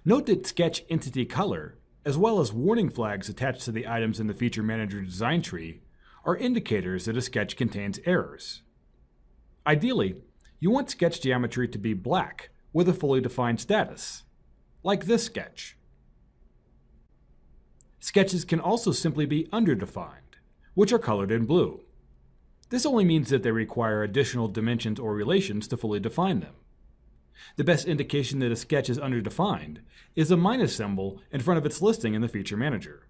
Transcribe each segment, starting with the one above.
Note that sketch entity color, as well as warning flags attached to the items in the Feature Manager design tree, are indicators that a sketch contains errors. Ideally, you want sketch geometry to be black with a fully defined status, like this sketch. Sketches can also simply be underdefined, which are colored in blue. This only means that they require additional dimensions or relations to fully define them. The best indication that a sketch is underdefined is a minus symbol in front of its listing in the Feature Manager.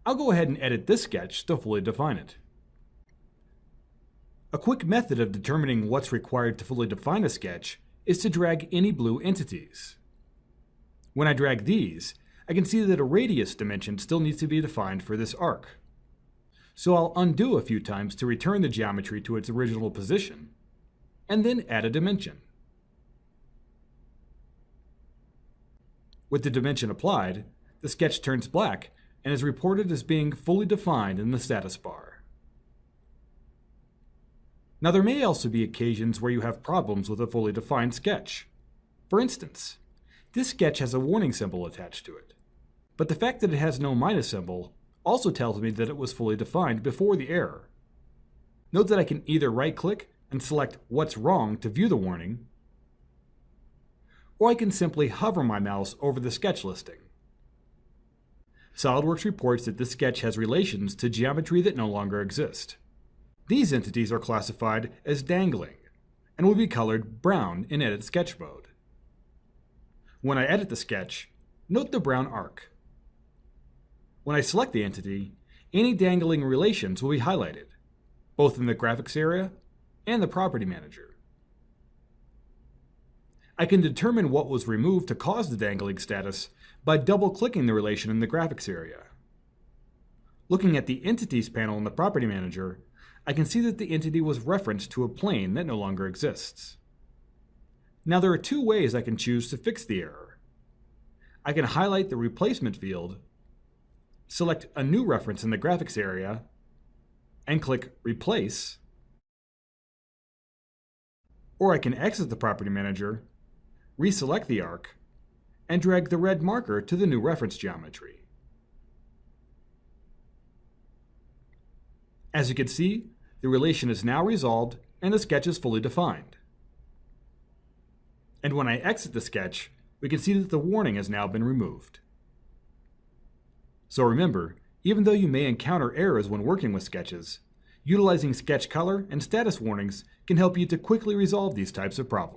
I'll go ahead and edit this sketch to fully define it. A quick method of determining what's required to fully define a sketch is to drag any blue entities. When I drag these, I can see that a radius dimension still needs to be defined for this arc. So I'll undo a few times to return the geometry to its original position, and then add a dimension. With the dimension applied, the sketch turns black and is reported as being fully defined in the status bar. Now there may also be occasions where you have problems with a fully defined sketch. For instance, this sketch has a warning symbol attached to it, but the fact that it has no minus symbol also tells me that it was fully defined before the error. Note that I can either right-click and select What's Wrong to view the warning, or I can simply hover my mouse over the sketch listing. SOLIDWORKS reports that this sketch has relations to geometry that no longer exist. These entities are classified as dangling and will be colored brown in Edit Sketch mode. When I edit the sketch, note the brown arc. When I select the entity, any dangling relations will be highlighted, both in the Graphics area and the Property Manager. I can determine what was removed to cause the dangling status by double-clicking the relation in the Graphics area. Looking at the Entities panel in the Property Manager, I can see that the entity was referenced to a plane that no longer exists. Now there are two ways I can choose to fix the error. I can highlight the replacement field, select a new reference in the Graphics area, and click Replace, or I can exit the Property Manager, reselect the arc, and drag the red marker to the new reference geometry. As you can see, the relation is now resolved and the sketch is fully defined. And when I exit the sketch, we can see that the warning has now been removed. So remember, even though you may encounter errors when working with sketches, utilizing sketch color and status warnings can help you to quickly resolve these types of problems.